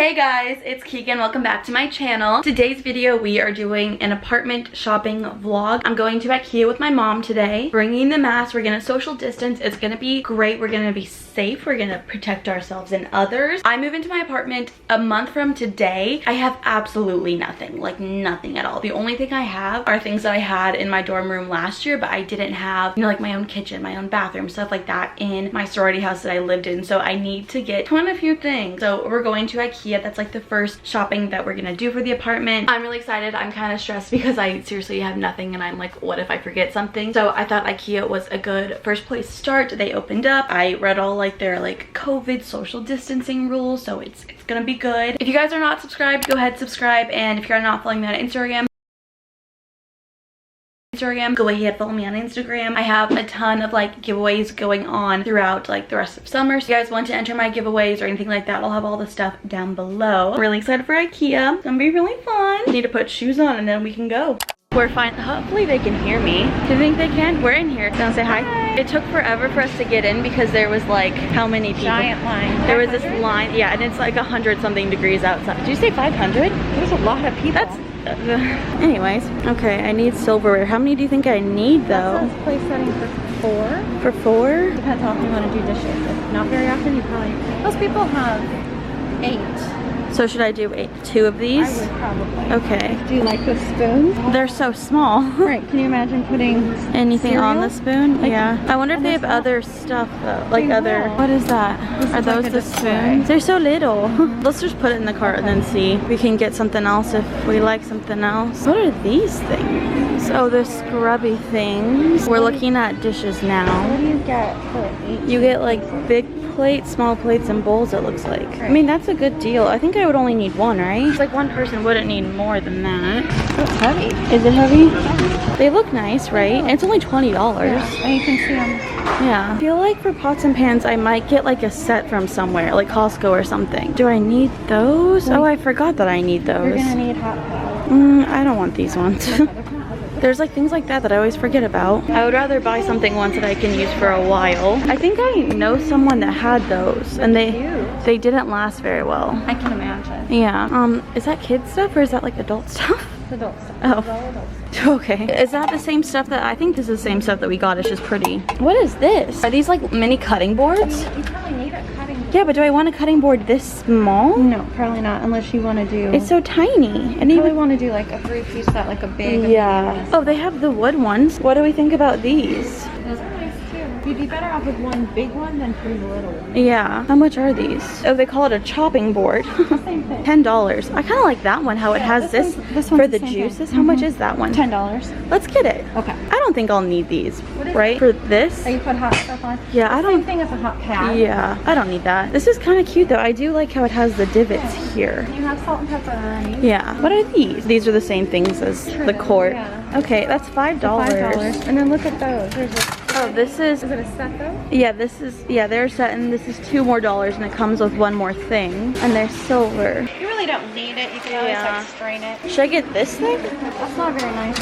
Hey guys, it's Keegan. Welcome back to my channel. Today's video we are doing an apartment shopping vlog. I'm going to Ikea with my mom today. Bringing the mask, we're gonna social distance. It's gonna be great. We're gonna be safe. We're gonna protect ourselves and others. I move into my apartment a month from today. I have absolutely nothing, like nothing at all. The only thing I have are things that I had in my dorm room last year, but I didn't have, you know, like my own kitchen, my own bathroom, stuff like that in my sorority house that I lived in. So I need to get quite a few things. So we're going to Ikea. That's like the first shopping that we're gonna do for the apartment. I'm really excited. I'm kind of stressed because I seriously have nothing and I'm like, what if I forget something? So I thought Ikea was a good first place to start. They opened up. I read all like their like COVID social distancing rules, so it's gonna be good. If you guys are not subscribed, go ahead, subscribe, and if you're not following me on Instagram, go ahead, follow me on Instagram. I have a ton of like giveaways going on throughout like the rest of summer. So if you guys want to enter my giveaways or anything like that, I'll have all the stuff down below. I'm really excited for Ikea. It's gonna be really fun. Need to put shoes on and then we can go. We're fine. Hopefully they can hear me. Do you think they can? We're in here. Don't say hi. Hi. It took forever for us to get in because there was like how many people? Giant line. There was this line, yeah, and it's like 100 something degrees outside. Did you say 500? There's a lot of people. That's anyways, okay, I need silverware. How many do you think I need though? That says place setting for 4. For 4? Depends on how you want to do dishes. If not very often, you probably, most people have 8. So should I do 2 of these? I would probably. Okay. Do you like the spoons? They're so small. Right, can you imagine putting anything cereal on the spoon? like, yeah. I wonder if they have other stuff though. Like other, what is that? Are those like the spoons? They're so little. Let's just put it in the cart and then see. We can get something else if we like something else. What are these things? Oh, they're scrubby things. We're looking at dishes now. What do you get for 8? You get like big plates, small plates, and bowls, it looks like. Right. I mean, that's a good deal. I think I would only need 1, right? It's like one person wouldn't need more than that. It's heavy. Is it heavy? They look nice, right? And it's only $20. Yeah, and you can see them. Yeah. I feel like for pots and pans, I might get like a set from somewhere, like Costco or something. Do I need those? Oh, I forgot that I need those. You're gonna need hot pads. I don't want these ones. There's like things like that I always forget about. I would rather buy something once that I can use for a while. I think I know someone that had those and they didn't last very well. I can imagine. Yeah. Is that kid stuff or is that like adult stuff? It's adult stuff. Oh. Okay. Is that the same stuff that, I think this is the same stuff that we got, it's just pretty. What is this? Are these like mini cutting boards? You probably need a cutting board. Yeah, but do I want a cutting board this small? No, probably not, unless you want to do... It's so tiny. And you probably want to do like a 3-piece set, like a big... Yeah. Oh, they have the wood ones. What do we think about these? Those are nice too. You'd be better off with one big one than 3 little ones. Yeah. How much are these? Oh, they call it a chopping board. Same thing. $10. I kind of like that one, how it has this for the juices. How much is that one? $10. Let's get it. Okay. I don't think I'll need these, right? For this? Oh, you put hot stuff on? Yeah, I don't... Same thing as a hot pad. Yeah, I don't need that. This is kind of cute though. I do like how it has the divots here. You have salt and pepper already. Yeah. What are these? These are the same things as the quart. Yeah. Okay, that's $5. $5. And then look at those. There's a... Oh, this is... Is it a set though? Yeah, this is... Yeah, they're set and this is $2 more and it comes with 1 more thing. And they're silver. You really don't need it. You can always like strain it. Should I get this thing? That's not a very nice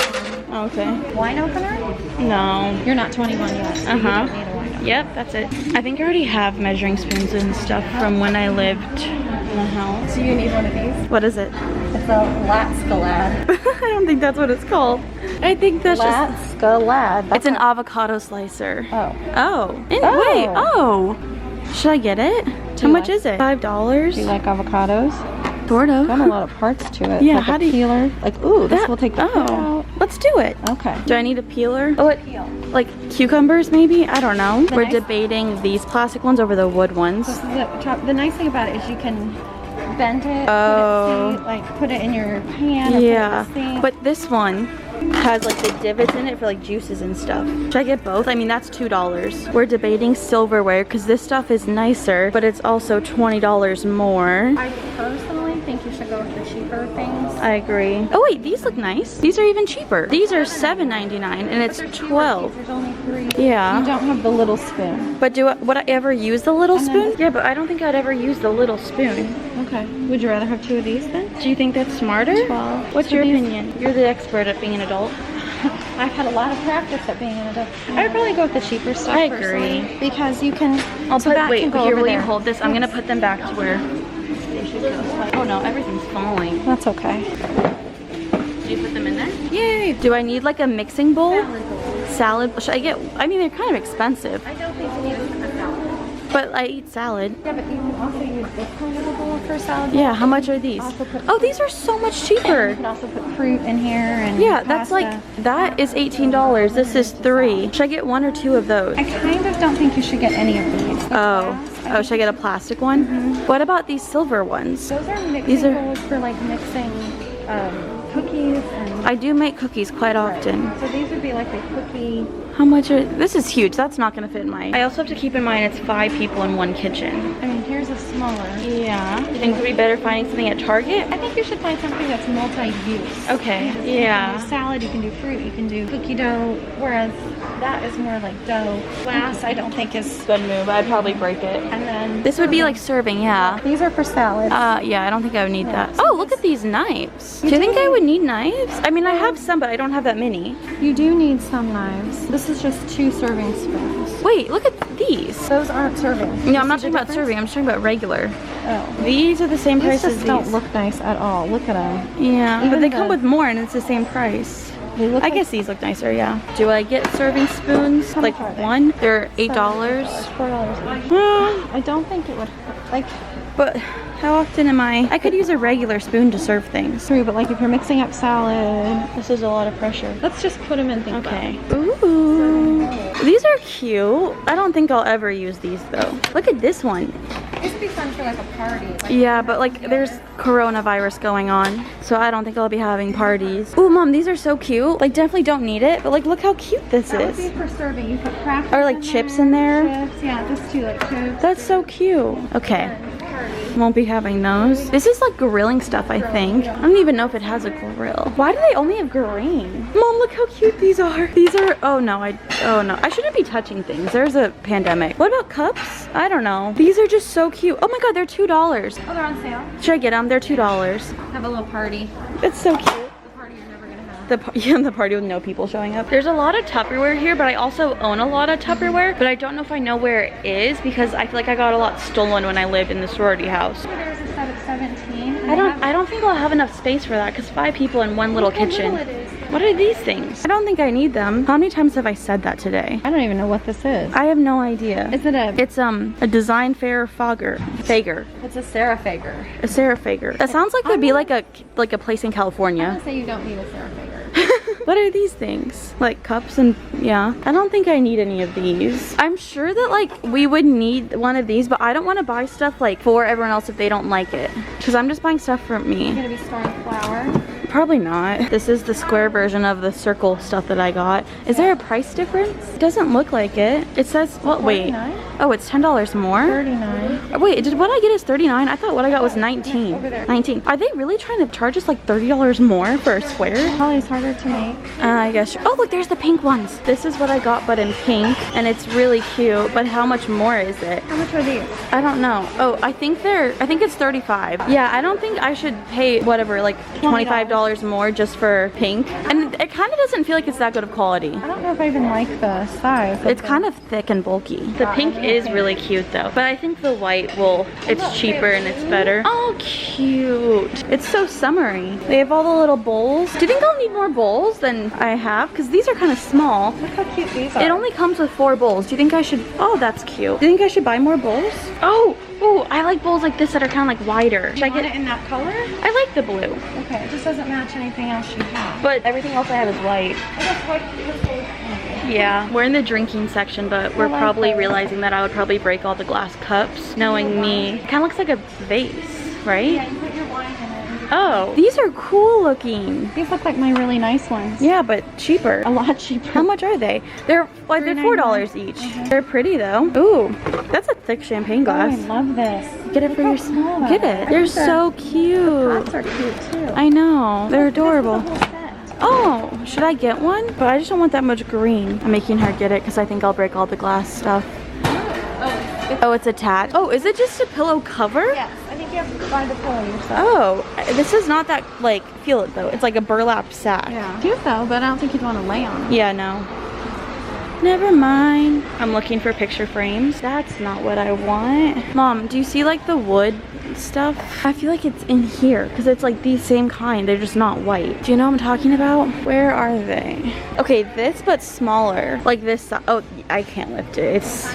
one. Okay. Wine opener? No. You're not 21 yet, so you don't need a wine opener. Yep, that's it. I think I already have measuring spoons and stuff from when I lived in the house. So you need one of these? What is it? It's a Lat-Scalad. I don't think that's what it's called. I think that's just... Lat-Scalad. It's an avocado slicer. Oh. Oh. Wait. Oh. Should I get it? How much is it? $5? Do you like avocados? Sort of. Got a lot of parts to it. Yeah, like how do you... peeler. Like, ooh, this will take the peel out. Let's do it. Okay. Do I need a peeler? Oh, like cucumbers maybe? I don't know. We're debating these plastic ones over the wood ones. This is the nice thing about it is you can bend it, put it in your pan. Yeah, or put it in the but this one has like the divots in it for like juices and stuff. Should I get both? I mean, that's $2. We're debating silverware because this stuff is nicer, but it's also $20 more. I personally think you should go with the cheaper things. I agree. Oh wait, these look nice. These are even cheaper. These are $7.99 and it's 12. There's only 3. Yeah. You don't have the little spoon. But would I ever use the little spoon? Yeah, but I don't think I'd ever use the little spoon. Okay. Would you rather have 2 of these then? Do you think that's smarter? 12. What's your opinion? You're the expert at being an adult. I've had a lot of practice at being an adult. I would probably go with the cheaper stuff. I agree. Personally, because you can... I'll put, wait, here, will you hold this? I'm gonna put them back to where they should go. Oh no, everything's falling. That's okay. Do you put them in there? Yay! Do I need like a mixing bowl? Salad. Should I get, I mean, they're kind of expensive. I don't think you need a salad. But I eat salad. Yeah, but you can also use this kind of a bowl for salad. Yeah, how much are these? Oh, these are so much cheaper. You can also put fruit in here and yeah, that's like, that is $18. This is $3. Should I get 1 or 2 of those? I kind of don't think you should get any of these. Oh, should I get a plastic one? What about these silver ones? Those are mixing bowls for like mixing cookies and... I do make cookies quite often. So these would be like a cookie... How much are, this is huge. That's not gonna fit in my, I also have to keep in mind it's 5 people in one kitchen. I mean, here's a smaller. Yeah. You think it would be better finding something at Target? I think you should find something that's multi-use. Okay, yeah. You can do salad, you can do fruit, you can do cookie dough, whereas that is more like dough. Glass, I don't think is... Good move. I'd probably break it. And then... This would be like serving, yeah. These are for salad. Yeah, I don't think I would need that. Oh, look at these knives. Do you think I would need knives? I mean, I have some, but I don't have that many. You do need some knives. This is just 2 serving spoons. Wait, look at these. Those aren't serving. No, I'm not talking about serving. I'm just talking about regular. Oh. These are the same price as These these. don't look nice at all. Look at them. Yeah, but they come with more and it's the same price. I guess these look nicer, yeah. Do I get serving spoons? Like one? They're $8. $4 each. I don't think it would hurt. Like, but how often am I could use a regular spoon to serve things. true, but like if you're mixing up salad, This is a lot of pressure. let's just put them in. Okay. Ooh. These are cute. I don't think I'll ever use these though. Look at this one. This would be fun for like a party. Like, Yeah, but like there's coronavirus going on, so I don't think I'll be having parties. Ooh, Mom, these are so cute. Like definitely don't need it, but like look how cute this that would be is. for serving. You put crackers Or like chips in there. Chips. Yeah, just 2 like chips. That's so cute. Okay. Won't be having those. This is like grilling stuff, I think. I don't even know if it has a grill. Why do they only have green? Mom, look how cute these are. These are, oh no, I shouldn't be touching things. There's a pandemic. What about cups? I don't know. These are just so cute. Oh my God, they're $2. Oh, they're on sale. Should I get them? They're $2. Have a little party. It's so cute. The party you're never gonna have. The party with no people showing up. There's a lot of Tupperware here, but I also own a lot of Tupperware, but I don't know if I know where it is because I feel like I got a lot stolen when I lived in the sorority house. There's a set of 17. I don't think I'll have enough space for that because 5 people in one little kitchen. What are these things? I don't think I need them. How many times have I said that today? I don't even know what this is. I have no idea. Is it a... It's a design fair Fager. It's a Sarah Fager. A Sarah Fager. That sounds like it would be like a place in I'm California. gonna say you don't need a Sarah Fager. What are these things? Like cups and yeah. I don't think I need any of these. I'm sure that like we would need one of these, but I don't want to buy stuff like for everyone else if they don't like it. Because I'm just buying stuff for me. You're gonna be storing flour. Probably not. This is the square version of the circle stuff that I got. Is there a price difference? It doesn't look like it. It says, well, wait. 49? Oh, it's $10 more? 39. Wait, did what I get is 39? I thought what I got was 19. over there. 19. Are they really trying to charge us like $30 more for a square? Probably harder to make. I guess. Oh, look, there's the pink ones. This is what I got, but in pink, and it's really cute. But how much more is it? How much are these? I don't know. Oh, I think it's 35. Yeah, I don't think I should pay whatever, like $25 more just for pink. And it kind of doesn't feel like it's that good of quality. I don't know if I even like the size. It's kind of thick and bulky. The pink is really cute though, but I think the white it's cheaper and it's better. Oh, cute. It's so summery. They have all the little bowls. Do you think I'll need more bowls than I have? Because these are kind of small. Look how cute these are. It only comes with 4 bowls. Do you think I should, oh, that's cute. Do you think I should buy more bowls? Oh, I like bowls like this that are kind of like wider. Should I get it in that color? I like the blue. Okay, it just doesn't match anything else you have. But everything else I have is white. Yeah, we're in the drinking section, but we're probably realizing that I would probably break all the glass cups, knowing me. It kind of looks like a vase, right? Yeah, you put your wine in it. Oh, these are cool looking. These look like my really nice ones. Yeah, but cheaper. A lot cheaper. How much are they? They're $4 each. They're pretty though. Ooh, that's a thick champagne glass. Oh, I love this. Get it for yourself. Get it. They're so cute. Pots are cute too. I know. They're adorable. Oh, should I get one? But I just don't want that much green. I'm making her get it because I think I'll break all the glass stuff. Oh, it's attached. Oh, is it just a pillow cover? Yes, I think you have to buy the pillow yourself. Oh, this is not that, like, feel it though. It's like a burlap sack. Yeah. Cute though, but I don't think you'd want to lay on it. Yeah, no. Never mind. I'm looking for picture frames. That's not what I want. Mom, do you see like the wood apartment stuff. I feel like it's in here because it's like the same kind. They're just not white. Do you know what I'm talking about? Where are they? Okay, this but smaller. Like this. Oh, I can't lift it. It's...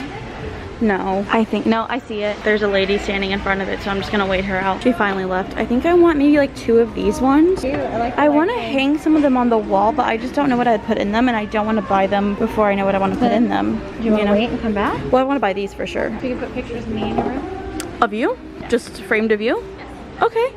No, I think, no, I see it. There's a lady standing in front of it, so I'm just gonna wait her out. She finally left. I think I want maybe like 2 of these ones. Cute. I want to hang some of them on the wall, but I just don't know what I'd put in them, and I don't want to buy them before I know what I want to put in them. Do you want to wait and come back? Well, I want to buy these for sure. So you can put pictures of me in your room? Of you? Yeah. Just framed of you? Okay.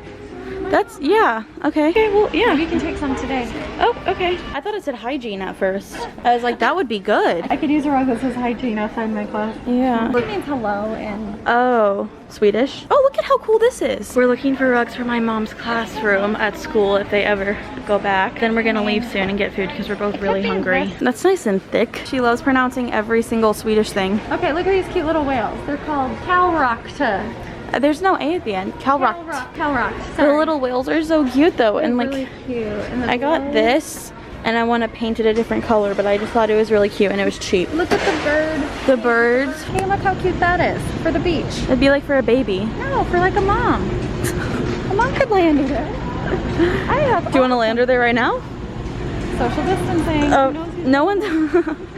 That's, yeah, okay. Okay, well, yeah. You can take some today. Oh, okay. I thought it said hygiene at first. I was like, that would be good. I could use a rug that says hygiene outside my closet. Yeah. It means hello and... Oh, Swedish. Oh, look at how cool this is. We're looking for rugs for my mom's classroom at school if they ever go back. Then we're gonna leave soon and get food because we're both really hungry. That's nice and thick. She loves pronouncing every single Swedish thing. Okay, look at these cute little whales. They're called Kalrakta. There's no A at the end. Kalrakt. Kalrakt. The little whales are so cute though. They're and like really cute. And I got this and I want to paint it a different color, but I just thought it was really cute and it was cheap. Look at the bird. The birds. Hey, look how cute that is for the beach. It'd be like for a baby. No, for like a mom. A mom could land her there. I have. Do you want to land her there right now? Social distancing. Oh, no one.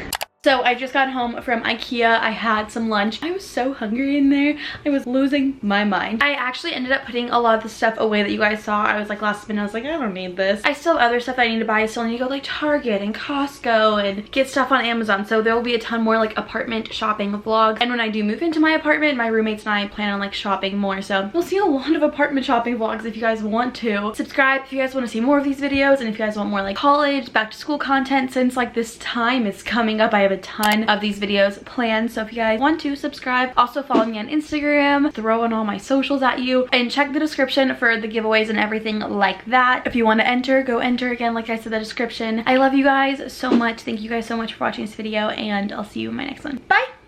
So I just got home from Ikea. I had some lunch. I was so hungry in there. I was losing my mind. I actually ended up putting a lot of the stuff away that you guys saw. I was like last minute, I was like, I don't need this. I still have other stuff that I need to buy. I still need to go like Target and Costco and get stuff on Amazon. So there will be a ton more like apartment shopping vlogs. And when I do move into my apartment, my roommates and I plan on like shopping more. So you'll see a lot of apartment shopping vlogs if you guys want to. Subscribe if you guys want to see more of these videos and if you guys want more like college, back to school content since like this time is coming up. I have a ton of these videos planned, so if you guys want to subscribe, also follow me on Instagram, throwing all my socials at you, and check the description for the giveaways and everything like that. If you want to enter, go enter. Again, like I said, the description. I love you guys so much. Thank you guys so much for watching this video, and I'll see you in my next one. Bye.